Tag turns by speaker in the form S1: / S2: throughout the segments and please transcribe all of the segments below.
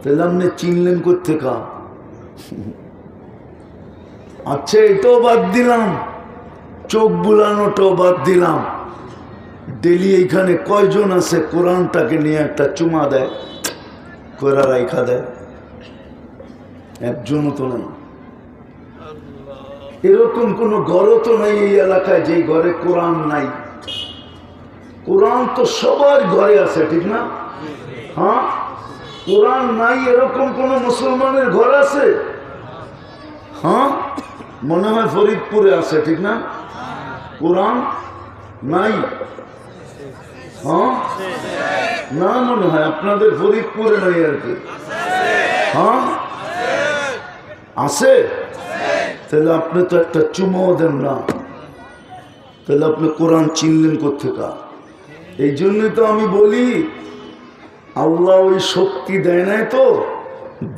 S1: তাহলে আপনি চিনলেন কোত্থেকা? আচ্ছা, এটাও বাদ দিলাম, চোখ বুলানোটাও বাদ দিলাম। ডেলি এইখানে কয়জন আছে কোরআনটাকে নিয়ে একটা চুমা দেয়, কোরআন রাইখা দেয়? একজনও তো নাই। এরকম কোন ঘরও তো নাই এই এলাকায় যে ঘরে কোরআন নাই। কোরআন তো সবার ঘরে আছে, ঠিক না? হ্যাঁ, কোরআন নাই এরকম কোন মুসলমানের ঘর আছে? হ্যাঁ, মনে হয় ফরিদপুরে আছে, ঠিক না? কোরআন নাই। হ্যাঁ, না, মনে হয় আপনাদের ফরিদপুরে নাই আর কি। হ্যাঁ, আছে। তাহলে আপনি তো একটা চুমাও দেন না, তাহলে আপনি কোরআন চিনলেন কোত্থেকা? এই জন্যই তো আমি বলি, আল্লাহ ওই শক্তি দেয় নাই তো,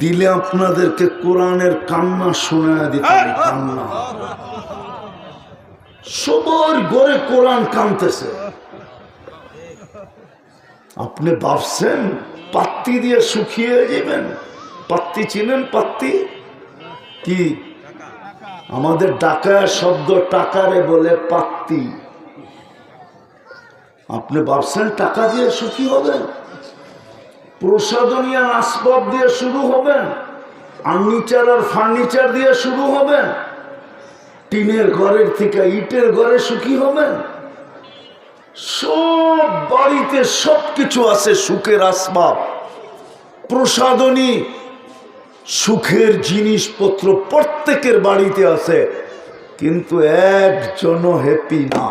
S1: দিলে আপনাদেরকে কোরআনের কান্না শোনায় দিতেন। কান্না সবার ঘরে কোরআন কানতেছে। আপনি ভাবছেন পাত্তি দিয়ে শুকিয়ে যাবেন? পাত্তি চিনেন? পাত্তি কি? আমাদের ঢাকায় শব্দ টাকারে বলে পাত্তি। আপনি ভাবছেন টাকা দিয়ে সুখী হবেন? প্রসাদনীয় আসবাব দিয়ে শুরু হবেন, আর্নিচার আর ফার্নিচার দিয়ে শুরু হবেন, টিনের ঘরের থেকে ইটের ঘরে সুখী হবেন? সব বাড়িতে সবকিছু আছে, সুখের আসবাব, প্রসাদনী, সুখের জিনিসপত্র প্রত্যেকের বাড়িতে আছে, কিন্তু একজনও হ্যাপি না।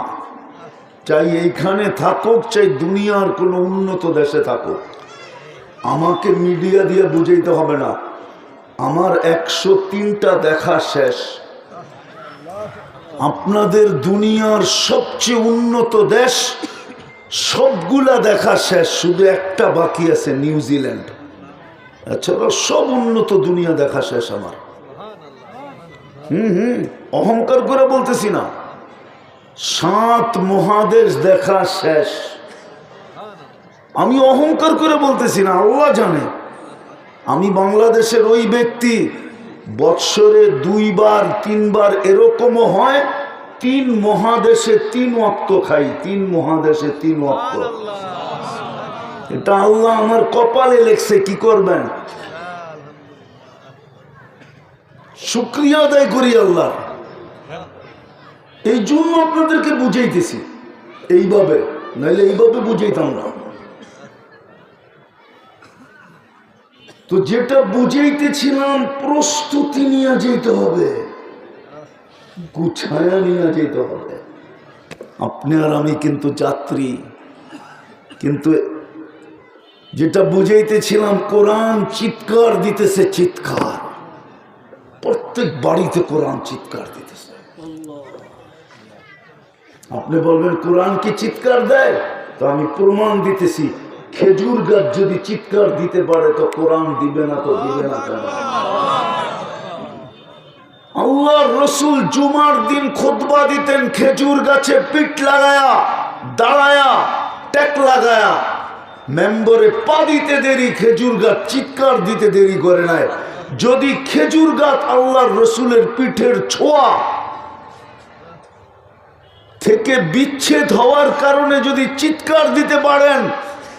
S1: চাই এইখানে থাকুক, চাই দুনিয়ার কোনো উন্নত দেশে থাকুক। আমাকে মিডিয়া দিয়ে বুঝাইতে হবে না, আমার 103টা দেখা শেষ। আপনাদের দুনিয়ার সবচেয়ে উন্নত দেশ সবগুলা দেখা শেষ, শুধু একটা বাকি আছে, নিউজিল্যান্ড। এছাড়া সব উন্নত দুনিয়া দেখা শেষ আমার। অহংকার করে বলতেছি না, 7 মহাদেশ দেখা শেষ। আমি অহংকার করে বলতেছি না, আল্লাহ জানে। আমি বাংলাদেশের ওই ব্যক্তি, বৎসরে 2 বার 3 বার এরকমও হয় 3 মহাদেশে 3 ওয়াক্ত খাই। 3 মহাদেশে 3 ওয়াক্ত। এটা আল্লাহ আমার কপালে লেখছে, কি করবেন? শুকরিয়া আদায় করি আল্লাহ। এই জন্য আপনাদেরকে বুঝাইতেছি এইভাবে, নাইলে এইভাবে বুঝাইতাম না। তো যেটা বুঝাইতেছিলাম, প্রস্তুতি নিয়ে যেতে হবে, গুছায়া নিয়ে যেতে হবে। আপনি আর আমি কিন্তু যাত্রী। কিন্তু যেটা বুঝাইতেছিলাম, কোরআন চিৎকার দিতেছে, চিৎকার। প্রত্যেক বাড়িতে কোরআন চিৎকার দিতেছে। আপনি বলবেন কোরআন কি চিৎকার দেয়? তো আমি প্রমাণ দিতেছি, খেজুর গাছ যদি চিৎকার দিতে পারে তো কোরআন দিবে না? তো দিবে না কেন? আল্লাহর রাসূল জুমার দিন খুতবা দিতেন, খেজুর গাছে পিঠ লাগায়া, দাঁড়ায়া, টেক লাগায়া। মেম্বরে পা দিতে দেরি, খেজুর গাছ চিৎকার দিতে দেরি করে নাই। যদি খেজুর গাছ আল্লাহর রাসূলের পিঠের ছোঁয়া থেকে বিচ্ছেদ হওয়ার কারণে যদি চিৎকার দিতে পারেন,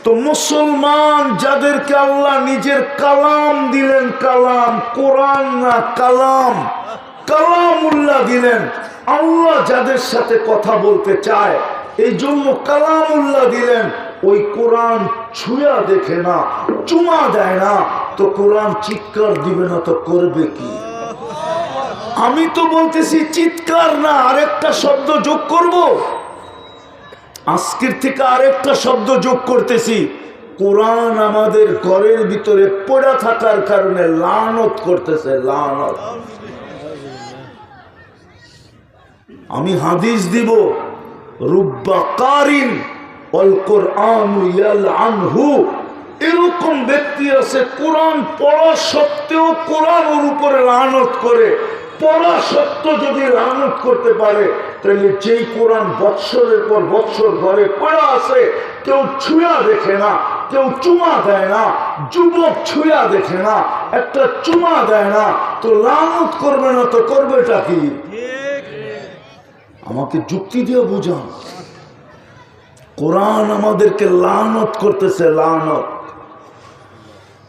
S1: তো মুসলমান যাদেরকে আল্লাহ নিজের কালাম দিলেন, কালাম, কোরআন না কালাম, কালামুল্লাহ দিলেন, আল্লাহ যাদের সাথে কথা বলতে চায় এই জন্য কালামুল্লাহ দিলেন, ওই কোরআন ছুঁয়া দেখে না, চুমা দেয় না, তো কোরআন চিৎকার দিবে না তো করবে কি? আমি তো বলতেছি চিৎকার না, আরেকটা শব্দ যোগ করব। আজকের থেকে আরেকটা শব্দ যোগ করতেছি। কোরআন আমাদের ঘরের ভিতরে পড়া থাকার কারণে লানত করতেছে, লানত। আমি হাদিস দিব, রুব্বা কারিন ওয়াল কুরআনু ইয়ালআনহু। এরকম ব্যক্তি আছে কোরআন পড়া সত্ত্বেও কোরআন ওর উপরে লানত করে। পড়া সত্ত্বেও যদি লানত করতে পারে, তাহলে যেই কোরআন বৎসরের পর বৎসর ঘরে পড়া আছে, কেউ ছুঁয়া দেখে না, কেউ চুমা দেয় না, যুবক ছুঁয়া দেখে না, একটা চুমা দেয় না, তো লানত করবে না তো করবেটা কি? আমাকে যুক্তি দিয়ে বুঝান। কোরআন আমাদেরকে লানত করতেছে, লানত।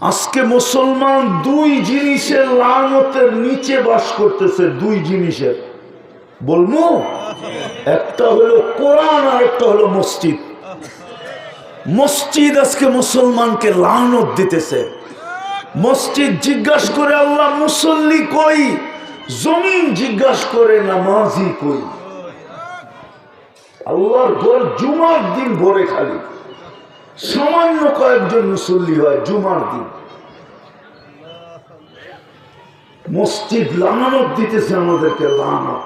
S1: আজকে মুসলমান দুই জিনিসের লানতের নিচে বাস করতেছে, দুই জিনিসের। বলবো, একটা হলো কোরআন আর একটা হলো মসজিদ। মসজিদ আজকে মুসলমানকে লানত দিতেছে। মসজিদ জিজ্ঞাসা করে আল্লাহ মুসল্লি কই, জমিন জিজ্ঞাসা করে নামাজি কই। আল্লাহর ঘর জুমার দিন ভরে খালি, সামান্য কয়েকজন মুসল্লি হয় জুমার দিন। মসজিদ লানত দিতেছে আমাদেরকে, লানত।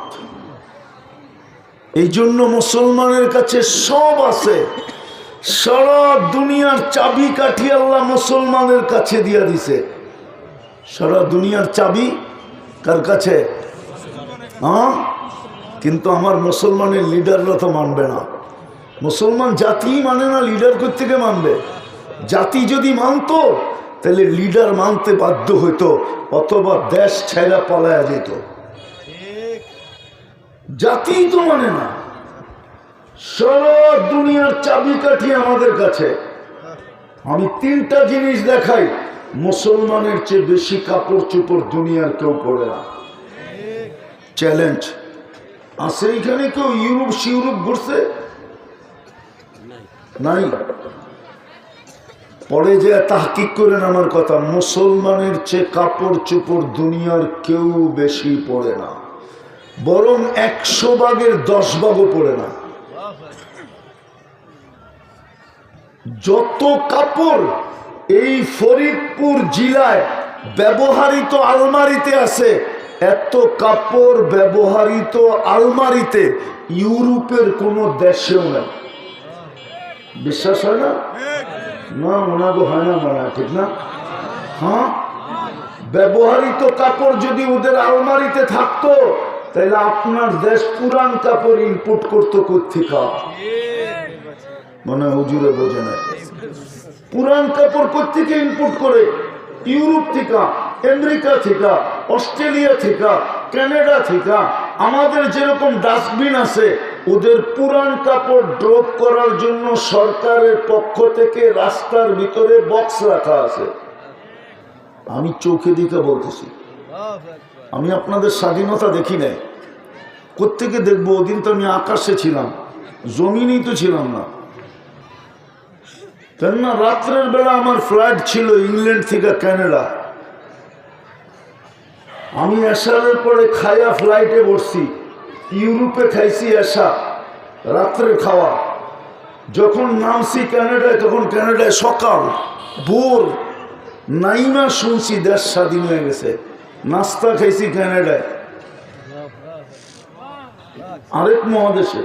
S1: এই জন্য মুসলমানের কাছে সব আছে, সারা দুনিয়ার চাবি কাঠি আল্লাহ মুসলমানের কাছে দিয়া দিছে। সারা দুনিয়ার চাবি কার কাছে? হ্যাঁ, কিন্তু আমার মুসলমানের লিডাররা তো মানবে না। মুসলমান জাতি মানে না, লিডার কোত্থেকে মানবে? জাতি যদি মানতো তাহলে লিডার মানতে বাধ্য হইতো, অথবা দেশ ছেড়া পালায়া যেত। জাতি তো মানে না। সারা দুনিয়ার চাবিকাঠি আমাদের কাছে। আমি তিনটা জিনিস দেখাই, মুসলমানের চেয়ে বেশি কাপড় চোপড় দুনিয়ার কেউ পড়ে না। চ্যালেঞ্জ আছে। এখানে কেউ ইউরোপ সিউরোপ ঘুরছে? নাই। পরে যে তাহকিক করেন আমার কথা, মুসলমানের চেয়ে কাপড় চোপড় দুনিয়ার কেউ বেশি পড়ে না, বরং 100 ভাগের 10 ভাগও পড়ে না। যত কাপড় এই ফরিদপুর জেলায় ব্যবহৃত আলমারিতে আছে, এত কাপড় ব্যবহৃত আলমারিতে ইউরোপের কোন দেশেও নেই। বিশ্বাস হয় না? না, ওনাগো হয় না, মনে হয়, ঠিক না? হ্যাঁ, ব্যবহৃত কাপড় যদি ওদের আলমারিতে থাকতো তাহলে আপনার দেশ পুরান কাপড় ইম্পোর্ট করতো কোত্থেকে? মনে হয় হুজুরে বোঝে না। পুরান কাপড় কোত্থেকে ইম্পোর্ট করে? ইউরোপ থেকে, আমেরিকা থেকে, অস্ট্রেলিয়া থেকে, কানাডা থেকে। আমাদের যেরকম ডাস্টবিন আছে, ওদের পুরান কাপড় ড্রপ করার জন্য সরকারের পক্ষ থেকে রাস্তার ভিতরে বক্স রাখা আছে। আমি চোখে দিকে বলতেছি, আমি আপনাদের স্বাধীনতা দেখি নাই। কোত্থেকে দেখবো? ওদিন তো আমি আকাশে ছিলাম, জমিনেই তো ছিলাম না। কেননা রাত্রের বেলা আমার ফ্লাইট ছিল ইংল্যান্ড থেকে কানাডা। আমি এশারের পরে খাইয়া ফ্লাইটে বসছি, ইউরোপে খাইছি এশা, রাত্রের খাওয়া। যখন নামছি কানাডায়, তখন কানাডায় সকাল ভোর, নাইমা শুনছি দেশ স্বাধীন হয়ে গেছে। নাস্তা খাইছি কানাডায়, আরেক মহাদেশে।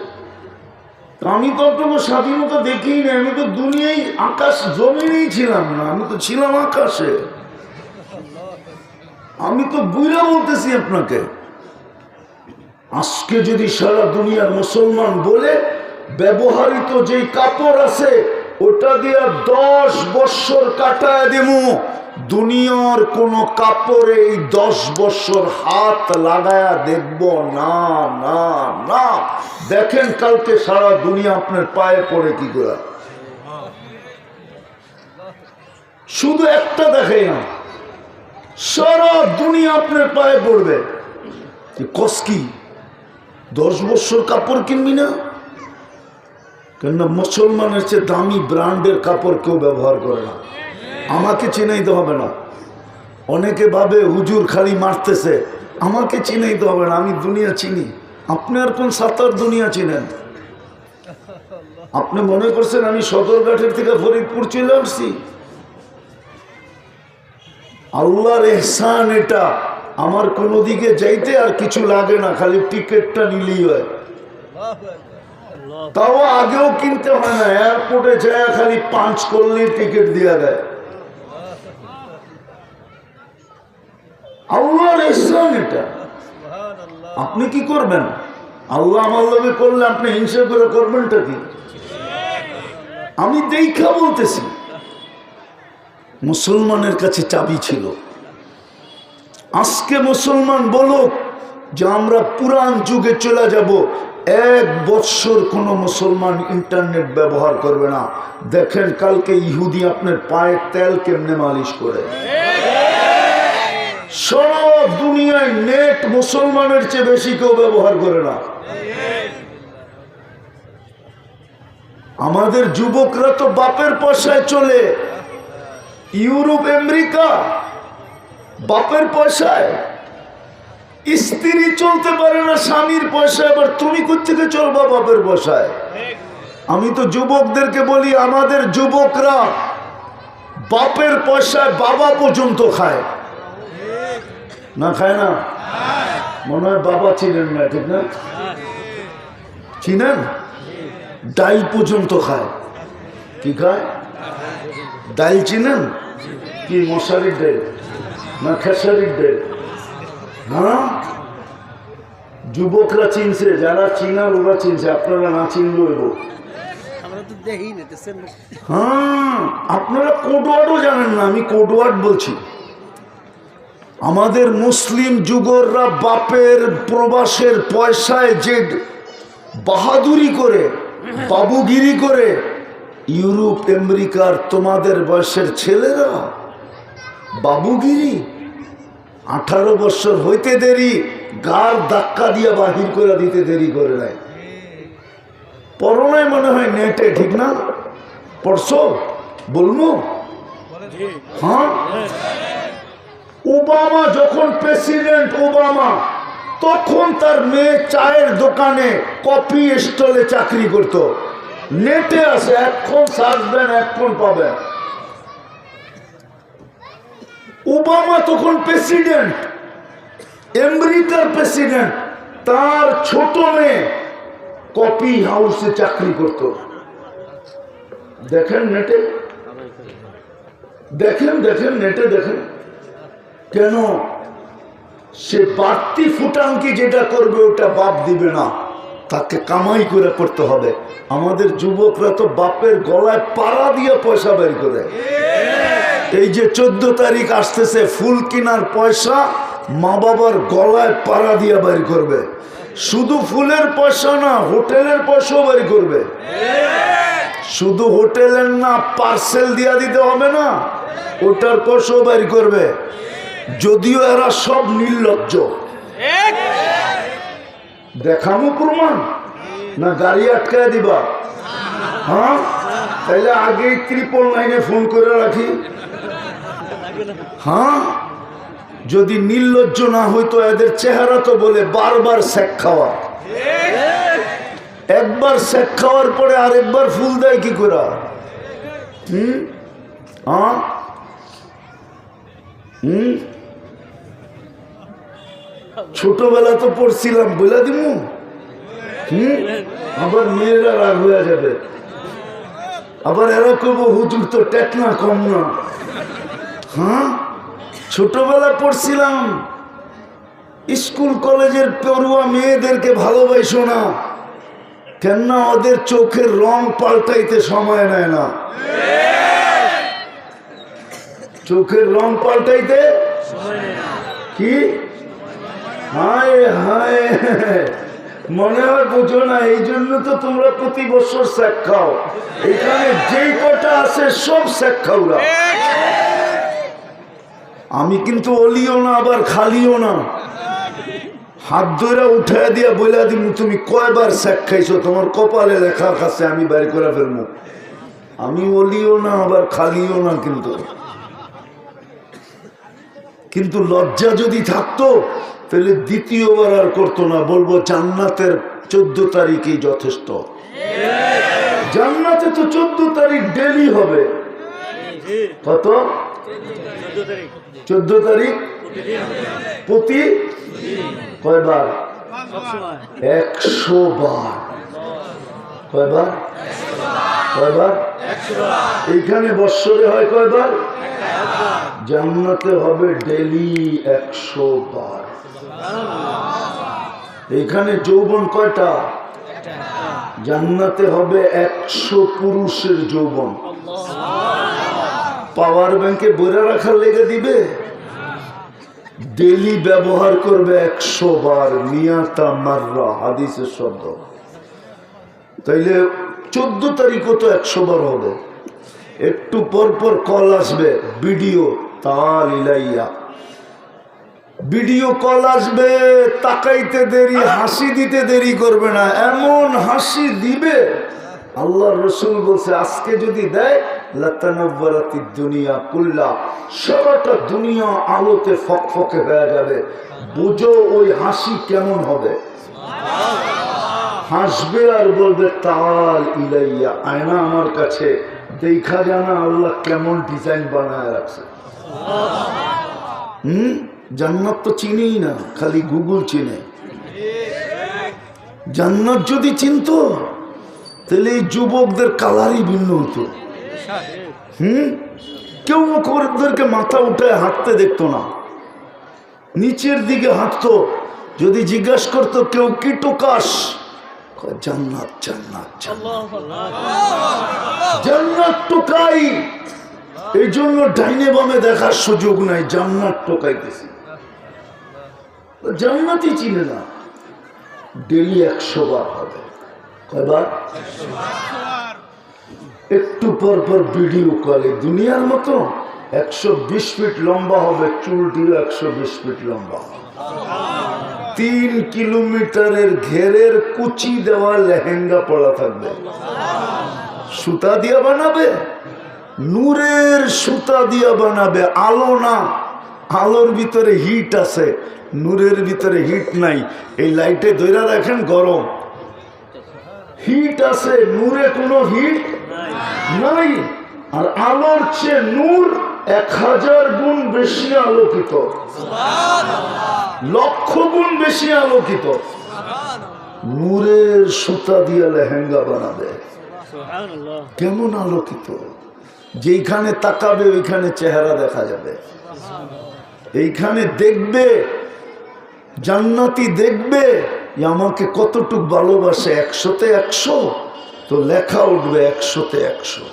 S1: আমি তো আপনাকে স্বাধীনতা দেখিই না। আমি তো দুনিয়ায় আকাশ জমিনেই ছিলাম না, আমি তো ছিলাম আকাশে। আমি তো বুঝা বলতেছি আপনাকে। আজকে যদি সারা দুনিয়ার মুসলমান বলে ব্যবহৃত যে কাপড় আছে ওটা দিয়ে 10 বছর কাটায় দেবো, দুনিয়ার কোন কাপড়ে এই 10 বছর হাত লাগায়া দেখব না, না, না। দেখেন কালকে সারা দুনিয়া আপনার পায়ে পড়ে কি করে। শুধু একটা দেখাই না, সারা দুনিয়া আপনার পায়ে পড়বে। কসকি 10 বছর কাপড় কিনবি না? কেননা মুসলমানের চেয়ে দামি ব্র্যান্ডের কাপড় কেউ ব্যবহার করে না। আমাকে চিনাইতে হবে না। অনেকে ভাবে হুজুর খালি মারতেছে, আমাকে চিনাইতে হবে না, আমি দুনিয়া চিনি। আপনি আর কোন সাতার দুনিয়া চিনেন? আপনি মনে করছেন আমি সদরঘাটের থেকে ফরিদপুর চলে আসছি? আল্লাহর ইহসান এটা। আমার কোনো দিকে যাইতে আর কিছু লাগে না, খালি টিকিটটা নিলেই হয়। তাও আগেও কিনতে হয় না, এয়ারপোর্টে যায় খালি পাঞ্চ করলেই টিকিট দেওয়া দেয়। আল্লাহর ইহসান এটা। আপনি কি করবেন? আল্লাহ আমার লগে করলে আপনি হিংসা করে করবেনটা কি? আমি দেখা বলতেছি, মুসলমানের কাছে চাবি ছিল। আজকে মুসলমান বলুক যে আমরা পুরান যুগে চলে যাব, 1 বৎসর কোনো মুসলমান ইন্টারনেট ব্যবহার করবে না। দেখেন কালকে ইহুদি আপনার পায়ের তেল কেমনে মালিশ করে। সব দুনিয়ায় নেট মুসলমানের চেয়ে বেশি কেউ ব্যবহার করে না। আমাদের যুবকরা তো বাপের পয়সায় চলে, ইউরোপ আমেরিকা বাপের পয়সায়। স্ত্রী চলতে পারে না স্বামীর পয়সায়, আবার তুমি কোত্থেকে চলবা বাপের পয়সায়? আমি তো যুবকদেরকে বলি, আমাদের যুবকরা বাপের পয়সায় বাবা পর্যন্ত খায় না, খায় না? মনে হয় বাবা চিনেন না, ঠিক না? চিনেন? ডাইল পর্যন্ত খায়। কি খায়? ডাইল চিনেন? কি মশারির ডাইল না খেসারির ডাইল? হ্যাঁ, যুবকরা চিনছে, যারা চিনার ওরা চিনছে, আপনারা না চিনলেও। হ্যাঁ, আপনারা কোডওয়ার্ডও জানেন না, আমি কোডওয়ার্ড বলছি। আমাদের মুসলিম যুগররা বাপের প্রবাসের পয়সায় যে বাহাদুরি করে, বাবুগিরি করে, ইউরোপ আমেরিকার তোমাদের বয়সের ছেলেরা বাবুগিরি 18 বছর হইতে দেরি, গার ধাক্কা দিয়া বাহির করে দিতে দেরি করে নাই। পড়ো নাই মনে হয় নেটে, ঠিক না? পড়ছো? বলবো? হ্যাঁ, ওবামা যখন প্রেসিডেন্ট, ওবামা তখন তার মেয়ে চায়ের দোকানে কফি স্টলে চাকরি করত। নেটে আছে, এখন সার্চ দেন, এখন পাবেন। ওবামা তখন প্রেসিডেন্ট, আমেরিকার প্রেসিডেন্ট, তার ছোট মেয়ে কফি হাউসে চাকরি করত। দেখেন নেটে, দেখেন দেখেন নেটে দেখেন। কেন? সে বাড়তি ফুটাঙ্কি যেটা করবে ওটা বাপ দিবে না, তাকে কামাই করে করতে হবে। আমাদের যুবকরা তো বাপের গলায় পাড়া দিয়ে পয়সা বের করে। এই যে 14 তারিখ আসতেছে, ফুল কেনার পয়সা মা বাবার গলায় পাড়া দিয়ে বের করবে। শুধু ফুলের পয়সা না, হোটেলের পয়সাও বের করবে। শুধু হোটেলের না, পার্সেল দিয়া দিতে হবে না, ওটার পয়সাও বের করবে। যদিও এরা সব নির্লজ্জ। দেখামো প্রমাণ না গাড়ি আটকায় দিবা? হ্যাঁ, তাইলে আগে 999 ফোন করে রাখি। হ্যাঁ, যদি নির্লজ্জ না হইতো এদের চেহারা তো বলে বারবার সেক খাওয়া। একবার সেক খাওয়ার পরে আরেকবার ফুল দেয় কি করে? হ্যাঁ, ছোটবেলা তো পড়ছিলাম, বলে দিমু। আবার মেয়েরা রাগ হয়ে যাবে, আবার এরা কব হুজুর তো টেকনা কম না। হ্যাঁ, ছোটবেলা পড়ছিলাম, স্কুল কলেজের পড়ুয়া মেয়েদেরকে ভালোবাসো না, কেননা ওদের চোখের রং পাল্টাইতে সময় নেয় না। চোখের রং পাল্টাইতে কি? হায় হায়, মনে হয় বুঝো না, এই জন্য তো তোমরা প্রতি বছর শেখ খাও। এখানে যেই কটা আছে সব শেখ খাওরা। আমি কিন্তু অলিও না আবার খালিও না, হাত ধরে উঠে দিয়া বলে দিব তুমি কয়বার শেখ খাইছো, তোমার কপালে লেখা আছে, আমি বাড়ি করে ফেলবো। আমি অলিও না আবার খালিও না। কিন্তু লজ্জা যদি থাকতো তাহলে দ্বিতীয়বার আর করতো না, বলবো জান্নাতের 14 তারিখই যথেষ্ট। জান্নাতে তো 14 তারিখ ডেলি হবে। কত? 14 তারিখ প্রতি কয়বার? 100 বার। কয়বার? কয়বার? এইখানে বৎসরে হয় কয়বার? জান্নাতে হবে ডেলি 100 বার। এইখানে যৌবন কয়টা? জান্নাতে হবে 100 পুরুষের যৌবন। পাওয়ার ব্যাংকে বইরা রাখার লেগে দিবে? ডেলি ব্যবহার করবে 100 বার, মিয়াতা মাররা, হাদিসের শব্দ। তাইলে 14 তারিখও তো 100 বার হবে। একটু পর পর কল আসবে, ভিডিও তাল ইলাইয়া, ভিডিও কল আসবে, তাকাইতে দেরি, হাসি দিতে দেরি করবে না, এমন হাসি দিবে। আল্লাহ রসুল বলছে আজকে যদি দেয় লাতানাব্বারাতি দুনিয়া কুল্লা, সারাটা দুনিয়া আলোতে ফকফকে হয়ে যাবে। বুঝো ওই হাসি কেমন হবে। হাসবে আর বলবে তাল ইলাইয়া, আয়না আমার কাছে, দেখা জানা আল্লাহ কেমন ডিজাইন বানায় রাখছে। জান্নাত তো চিনেই না, খালি গুগল চিনে। জান্নাত যদি চিনতো তাহলে এই যুবকদের কালারই ভিন্ন হতো। কেউ ওদেরকে মাথা উঠায় হাঁটতে দেখতো না, নিচের দিকে হাঁটতো। যদি জিজ্ঞাসা করতো কেউ কি টোকাস, জান্নাত জান্নাত জান্নাত টোকাই। এই জন্য ডাইনে বামে দেখার সুযোগ নাই, জান্নাত টোকাইতেছি। জান্নাতই চিনে না। ডেলি 100 বার হবে। কয়বার? একটু পর পর ভিডিও কলে, দুনিয়ার মতো 120 ফিট লম্বা হবে, চুলটিও 120 ফিট লম্বা। 3 কিলোমিটারের ঘেরের কুচি দেওয়া লেহেঙ্গা পরা থাকবে। সুতা দিয়া বানাবে, নূরের সুতা দিয়া বানাবে, আলো না। আলোর ভিতরে হিট আছে, নূরের ভিতরে হিট নাই। এই লাইটে ধরে রাখেন গরম, হিট আছে, নূরে কোনো হিট নাই। আর আলোর চেয়ে নূর 1000 গুণ বেশি আলোকিত, লক্ষ গুণ বেশি আলোকিত। নূরের সুতা দিয়ে লেহেঙ্গা বানাবে, কেমন আলোকিত। যেখানে তাকাবে ওইখানে চেহারা দেখা যাবে। এইখানে দেখবে, জান্নাতি দেখবে আমাকে কতটুক ভালোবাসে, 100-তে 100, তো লেখা উঠবে 100-তে 100।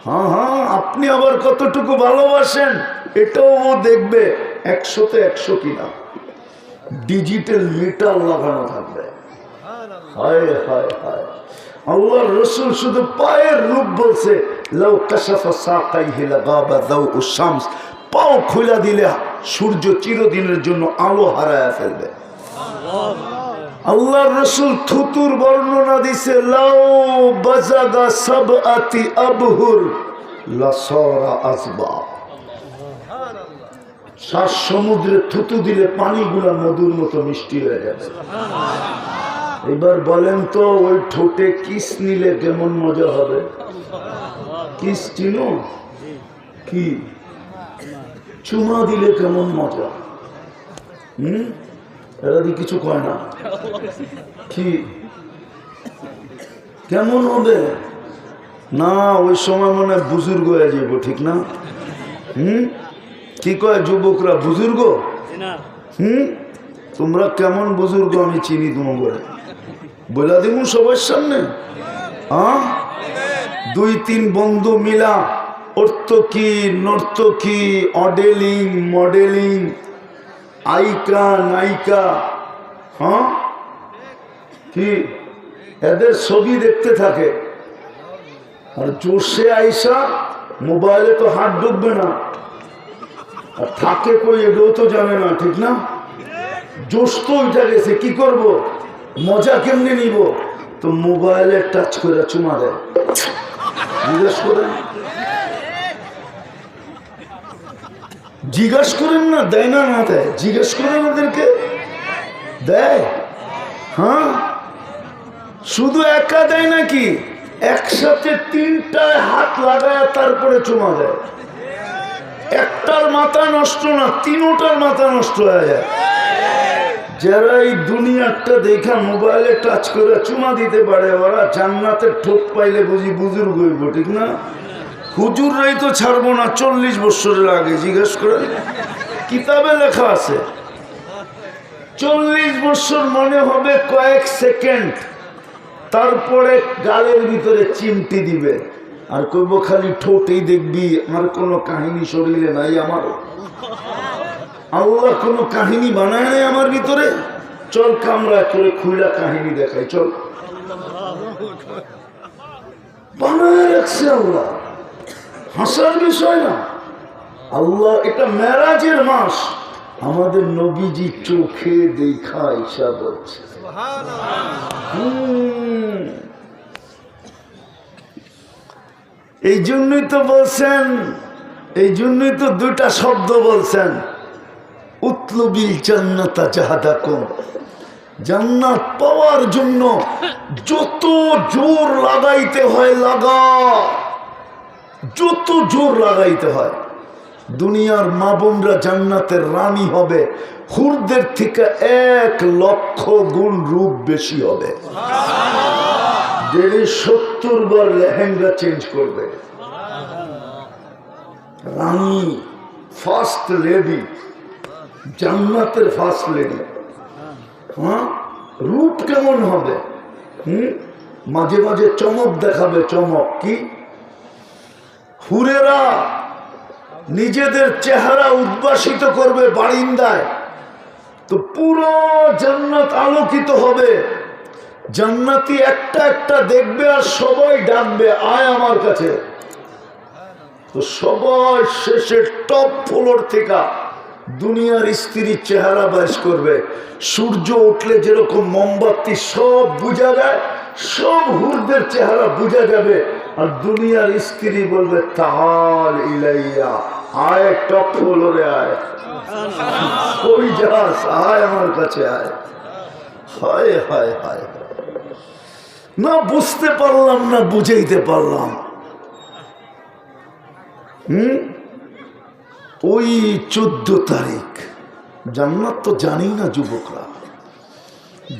S1: হ্যাঁ হ্যাঁ, আপনি আবার কতটুকু ভালোবাসেন এটাও ও দেখবে, 100-তে 100 কিনা। ডিজিটাল মিটার লাগানো থাকবে। হায় হায় হায়, আল্লাহর রাসূল শুধু পায়ের রূপ বলছে, লাউ কাশাফা সাকাইহি লাগাবা দাউ শামস, পাও খুলে দিলে সূর্য চিরদিনের জন্য আলো হারায় ফেলবে। আল্লাহর রাসূল থুতুর বর্ণনা দিছে, লাউ বাজাগা সাবআতি আবহুর লাসারা আসবা। 7 সমুদ্রে থুতু দিলে পানিগুলা মধুর মতো মিষ্টি হয়ে যাবে। এবার বলেন তো ওই ঠোঁটে কিস নিলে কেমন মজা হবে? কিস চিনো? কি চুমা দিলে কেমন মজা? এরা দিয়ে কিছু কয় না, কি কেমন হবে? না ওই সময় মনে হয় বুজুর্গ হয়ে যাবো, ঠিক না? কি কয় যুবকরা, বুজুর্গ? তোমরা কেমন বুজুর্গ আমি চিনি, তোমার বলে দিব সবার সামনে। 2-3 বন্ধু মিলা অর্থকি নর্তকী, অডেলিং মডেলিং, আইকা নায়িকা, কি এদের ছবি দেখতে থাকে। আর জোশে আইসা মোবাইলে তো হাত ঢুকবে না, আর থাকে কই এটাও তো জানে না, ঠিক না? জোশ তো উঠে গেছে, কি করব, মজা কেমনে নিব? তো মোবাইলে টাচ করে চুমা দেয়। জিজ্ঞাসা করেন না দেয় না, না দেয়, জিজ্ঞেস করেন ওদেরকে, দেয়। হ্যাঁ, শুধু একা দেয় নাকি, একসাথে 3টায় হাত লাগায় তারপরে চুমা দেয়। একটার মাথা নষ্ট না, 3টার মাথা নষ্ট হয়ে যায়। যারা এই দুনিয়াটা দেখা মোবাইলে টাচ করে চুমা দিতে পারে, ওরা জান্নাতের ঠোক পাইলে বুঝি বুজুর্গ হইব, ঠিক না? হুজুররাই তো ছাড়বো না 40 বছরের আগে, জিজ্ঞেস করে কিতাবে লেখা আছে। 40 বছর মনে হবে কয়েক সেকেন্ড, তারপরে গালের ভিতরে চিমটি দিবে, আর কইব খালি ঠোঁটেই দেখবি, আর কোনো কাহিনী শরীরে নাই আমার। আল্লাহ কোনো কাহিনী বানায় নাই আমার ভিতরে। চল কামরা করে খুইলা কাহিনী দেখাই, চল। বানায় রাখছে আল্লাহ, হাসার বিষয় না। আল্লাহ, এটা মেরাজের মাস, আমাদের নবীজি চোখে দেখা হিসাব হচ্ছে। এই জন্যই তো বলছেন, এই জন্যই তো দুটা শব্দ বলছেন, উতলুবিল জান্নাতা জাহাদাকুম। জান্নাত পাওয়ার জন্য যত জোর লাগাইতে হয় লাগা, যত জোর লাগাইতে হয়। দুনিয়ার মা বোনরা জান্নাতের রানী হবে, হুরদের থেকে 1,00,000 গুণ রূপ বেশি হবে। ডেলি 70 বার লেহেঙ্গা চেঞ্জ করবে। রানী, ফার্স্ট লেডি, জান্নাতের ফার্স্ট লেডি। হ্যাঁ, রূপ কেমন হবে? মাঝে মাঝে চমক দেখাবে। চমক কি? হুরেরা নিজেদের চেহারা উদ্ভাসিত করবে বারিন্দায়, তো পুরো জান্নাত আলোকিত হবে। জান্নাতি একটা একটা দেখবে আর সবাই ডাকবে, আয় আমার কাছে। তো সবাই শেষে টপ ফ্লোর থেকে দুনিয়ার স্ত্রীর চেহারা বাইশ করবে। সূর্য উঠলে যেরকম মোমবাতি সব বুঝা যায়, সব হুরদের চেহারা বুঝা যাবে। আর দুনিয়ার স্ত্রী বলবে, তাহাল ইলাইয়া, আয় টপ ফ্লোরে আয়, কই যাস, আয় আমার কাছে আয়। হায় হায় হায়, না বুঝতে পারলাম না বুঝাইতে পারলাম। ওই 14 তারিখ জান্নাত তো জানি না যুবকরা,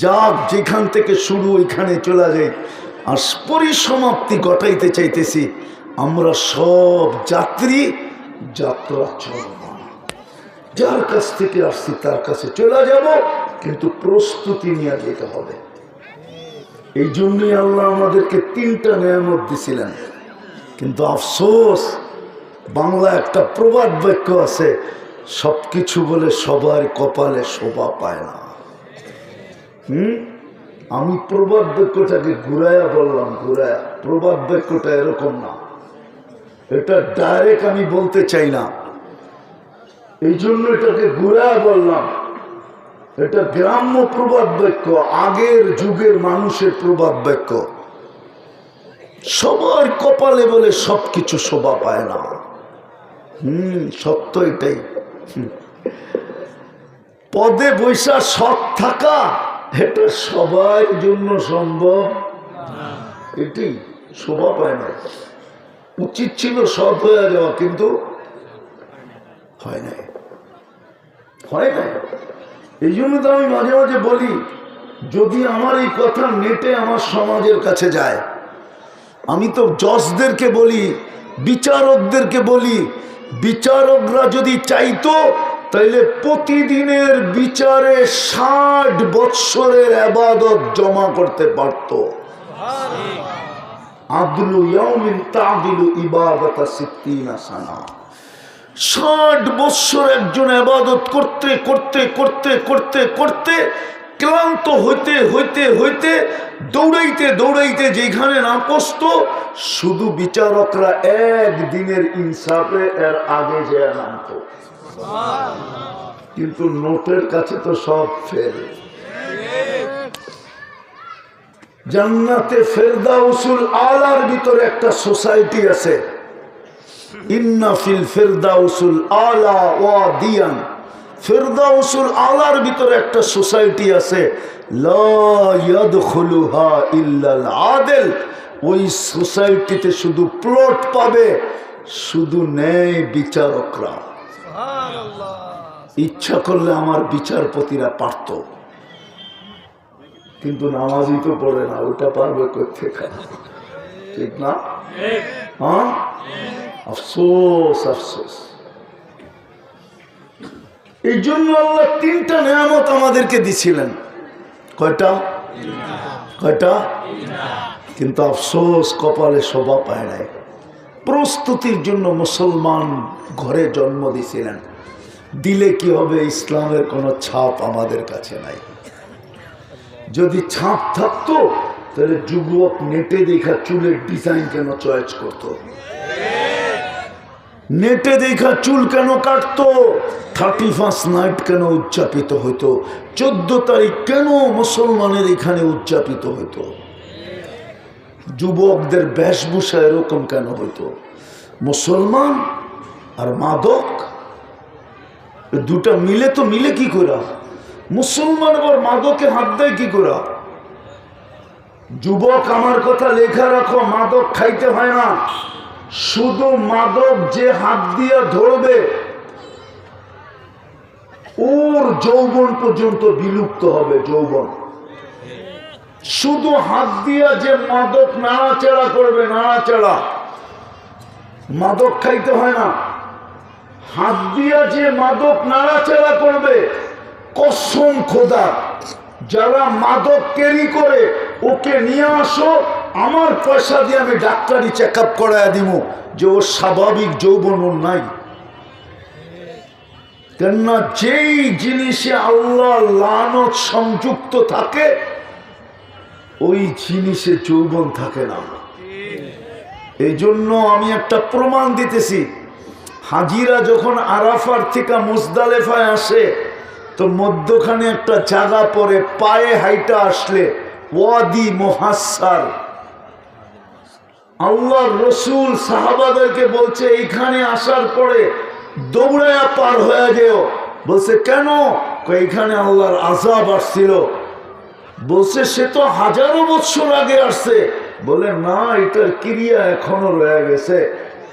S1: যাক যেখান থেকে শুরু ওইখানে চলে যায়। আর পরিসমাপ্তি ঘটাইতে চাইতেছি, আমরা সব যাত্রী, যাত্রা চলমান। যার কাছ থেকে আসছি তার কাছে চলে যাব, কিন্তু প্রস্তুতি নিয়ে যেতে হবে। এই জন্যই আল্লাহ আমাদেরকে 3টা নেয়ামত দিছিলেন। কিন্তু আফসোস, বাংলা একটা প্রবাদ বাক্য আছে, সবকিছু বলে সবার কপালে শোভা পায় না। আমি প্রবাদ বাক্যটাকে ঘুরাইয়া বললাম, ঘুরাইয়া। প্রবাদ বাক্যটা এরকম না, এটা ডাইরেক্ট আমি বলতে চাই না, এই জন্য এটাকে ঘুরাইয়া বললাম। এটা গ্রাম্য প্রবাদ বাক্য, আগের যুগের মানুষের প্রবাদ বাক্য। সবার কপালে বলে সবকিছু শোভা পায় না। সত্য এটাই। পদে বৈশা সৎ থাকা, এটা সবার জন্য সম্ভব, এটি শোভা পায় না। উচিত ছিল সৎ হয়ে যাওয়া, কিন্তু হয় নাই, হয় নাই। এই জন্য তো আমি মাঝে মাঝে বলি, যদি আমার এই কথা নেটে আমার সমাজের কাছে যায়, আমি তো জজদেরকে বলি, বিচারকদেরকে বলি, বিচারকরা যদি চাইতো তাইলে প্রতিদিনের বিচারে 60 বৎসরের ইবাদত জমা করতে পারত। আদলু ইয়াউমিন তাদিলু ইবাদাতা 60 সানা। 60 বৎসর একজন ইবাদত করতে করতে করতে করতে করতে ক্লান্ত হইতে হইতে হইতে দৌড়াইতে দৌড়াইতে যেখানে না পৌঁছত, শুধু বিচারকরা একদিনের ইনসাফে এর আগে যে নামত। কিন্তু নোটের কাছে তো সব ফেল। জান্নাতে ফেরদাউসুল আলার ভিতরে একটা সোসাইটি আছে, ইন্না ফিল ফেরদাউসুল আলা ওয়াদিয়ান। ফেরদাউসুল আলার ভিতরে একটা সোসাইটি আছে, লা ইয়াদখুলুহা ইল্লাল আদিল। ওই সোসাইটিতে শুধু প্লট পাবে, শুধু ন্যায় বিচারকরা। ইচ্ছা করলে আমার বিচারপতিরা পারত, কিন্তু নামাজই তো পড়ে না, ওটা পারবে কোথেকে? ঠিক না? হ্যাঁ, আফসোস আফসোস। এই জন্য আল্লাহ 3টা নেয়ামত আমাদেরকে দিছিলেন। কয়টা? কয়টা? কিন্তু আফসোস, কপালে শোভা পায় নাই। প্রস্তুতির জন্য মুসলমান ঘরে জন্ম দিয়েছিলেন। দিলে কি হবে, ইসলামের কোনো ছাপ আমাদের কাছে নাই। যদি ছাপ থাকতো তাহলে যুবক নেটে দেখা চুলের ডিজাইন কেন চয়েস করতো, নেটে দেখা চুল কেন কাটতো, 31 নাইট কেন উদযাপিত হইতো, 14 তারিখ কেন মুসলমানের এখানে উদযাপিত হইতো, যুবকদের বেশভূষা এরকম কেন হইতো। মুসলমান আর মাদক দুটা মিলে তো মিলে কি করা, মুসলমান আবার মাদকে হাত দেয় কি করা। যুবক আমার কথা লেখা রাখো, মাদক খাইতে হয় না, শুধু মাদক যে হাত দিয়ে ধরবে ওর যৌবন পর্যন্ত বিলুপ্ত হবে। যৌবন শুধু হাত দিয়া যে মাদক নাড়াচাড়া করবে, নাড়াচাড়া, মাদক খাইতে হয় না, হাত দিয়া যে মাদক নাড়াচাড়া করবে, কসম খোদা যারা মাদক ক্যারি করে ওকে নিয়ে আসো, আমার পয়সা দিয়ে আমি ডাক্তারি চেক আপ করায় দিব যে ওর স্বাভাবিক যৌবন ওর নাই। কেননা যেই জিনিসে আল্লাহ লানত সংযুক্ত থাকে ওই জিনিসে যৌবন থাকে না। এই জন্য আমি একটা প্রমাণ দিতেছি। হাজিরা যখন আরাফার থেকে মুজদালেফায় আসে তো মধ্যখানে একটা জায়গা পরে, পায়ে হাইটা আসলে ওয়াদি মুহাসসার, আল্লাহর রসুল সাহাবাদেরকে বলছে এইখানে আসার পরে দৌড়ায়া পার হয়ে যেও। বলছে কেন? এইখানে আল্লাহর আযাব আসছিল। বলছে সে তো হাজারো বছর আগে আসছে। বলে না, এটার ক্রিয়া এখনো রয়ে গেছে।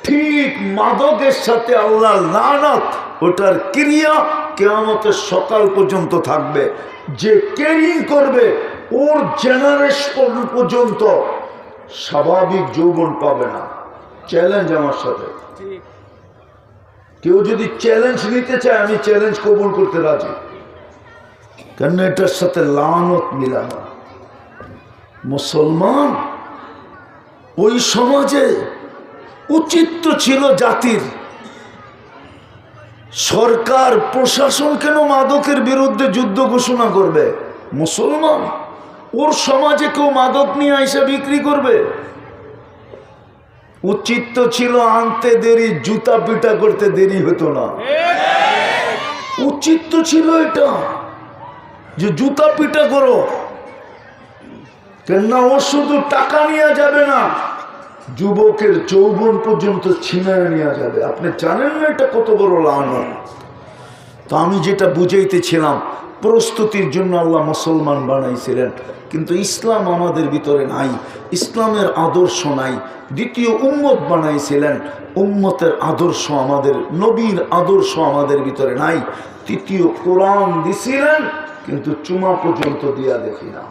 S1: ঠিক মাদকের সাথে আল্লাহর লানত, ওটার ক্রিয়া কিয়ামতের সকাল পর্যন্ত থাকবে। যে ক্যারি করবে ওর জেনারেশন পর্যন্ত স্বাভাবিক যৌবন পাবে না। চ্যালেঞ্জ আমার সাথে, কেউ যদি চ্যালেঞ্জ নিতে চায় আমি চ্যালেঞ্জ কবুল করতে রাজি, কেন এটার সাথে লানত মিলানো। মুসলমান ওই সমাজে উচিত ছিল জাতির, সরকার প্রশাসন কেন মাদকের বিরুদ্ধে যুদ্ধ ঘোষণা করবে? মুসলমান ওর সমাজে কেউ মাদক নিয়ে আইসা বিক্রি করবে? উচিত ছিল আনতে দেরি, জুতা পিটা করতে দেরি হতো না। উচিত ছিল এটা যে জুতা পিটা করো, কেননা ও শুধু টাকা নিয়ে যাবে না, যুবকের যৌবন পর্যন্ত ছিনায় নিয়ে যাবে। আপনি জানেন না এটা কত বড় লানত। তো আমি যেটা বুঝাইতেছিলাম, প্রস্তুতির জন্য আল্লাহ মুসলমান বানাইছিলেন, কিন্তু ইসলাম আমাদের ভিতরে নাই, ইসলামের আদর্শ নাই। দ্বিতীয় উম্মত বানাইছিলেন, উম্মতের আদর্শ, আমাদের নবীর আদর্শ আমাদের ভিতরে নাই। তৃতীয় কোরআন দিছিলেন, কিন্তু চুমা পর্যন্ত দিয়া দেখি না।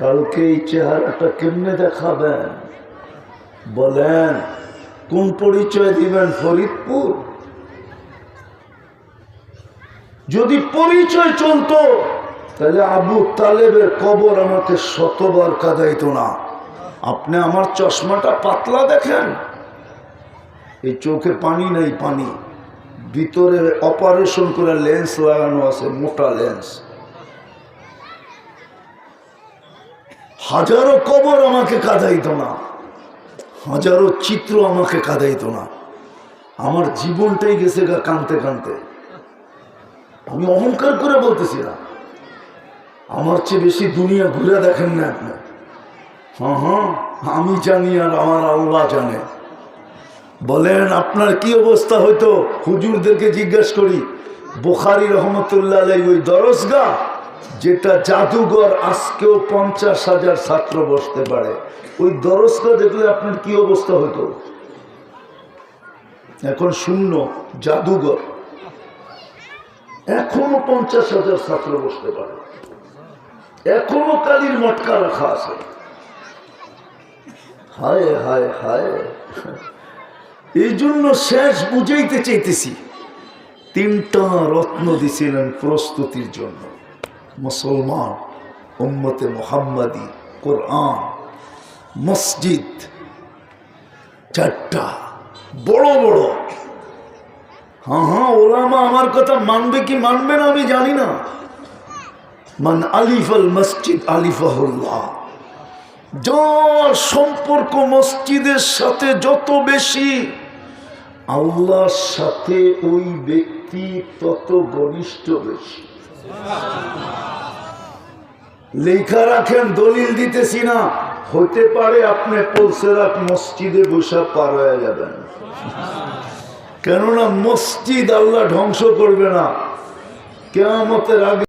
S1: কালকে এই চেহারাটা কেমনে দেখাবেন বলেন? কোন পরিচয় দিবেন? ফরিদপুর? যদি পরিচয় চলতো তাহলে আবু তালেবের কবর আমাকে শতবার কাঁদাইতো না। আপনি আমার চশমাটা পাতলা দেখেন, এই চোখে পানি নাই, পানি ভিতরে অপারেশন করে লেন্স লাগানো আছে, মোটা লেন্স। হাজারো কবর আমাকে কাঁদাইতো না, হাজারো চিত্র আমাকে কাঁদাইতো না। আমার জীবনটাই গেছে গা কানতে কানতে। আমি অহংকার করে বলতেছি না, আমার চেয়ে বেশি দুনিয়া ঘুরে দেখেন না আপনি। হ্যাঁ, আমি জানি আর আমার আল্লাহ জানে। বলেন আপনার কি অবস্থা হইতো? হুজুরদেরকে জিজ্ঞেস করি, বুখারী রহমতুল্লাহ আলাইহি ওই দরসগাহ যেটা জাদুঘর, আজকেও 50,000 ছাত্র বসতে পারে, ওই দরসগাহ দেখলে আপনার কি অবস্থা হতো? এখন শূন্য জাদুঘর, এখনো 50,000 ছাত্র বসতে পারে, এখনো কালির মটকা রাখা আছে। হায় হায় হায়। এই জন্য শেষ বুঝাইতে চাইতেছি, 3টা রত্ন দিছিলেন প্রস্তুতির জন্য মুসলমান, উম্মতে মুহাম্মাদি, কোরআন, মসজিদ। 4টা বড় বড়। হ্যাঁ, ওলামা আমার কথা মানবে কি মানবে না আমি জানি না। মান আলিফাল মসজিদ আলিফাহুল্লাহ, যার সম্পর্ক মসজিদের সাথে যত বেশি, আল্লাহর সাথে ওই ব্যক্তি তত ঘনিষ্ঠ বেশি। লেখা রাখেন, দলিল দিতেছি না, হতে পারে আপনি পলসেরাত মসজিদে বসে পার হয়ে যাবেন। কেননা মসজিদ আল্লাহ ধ্বংস করবে না, কিয়ামতের আগে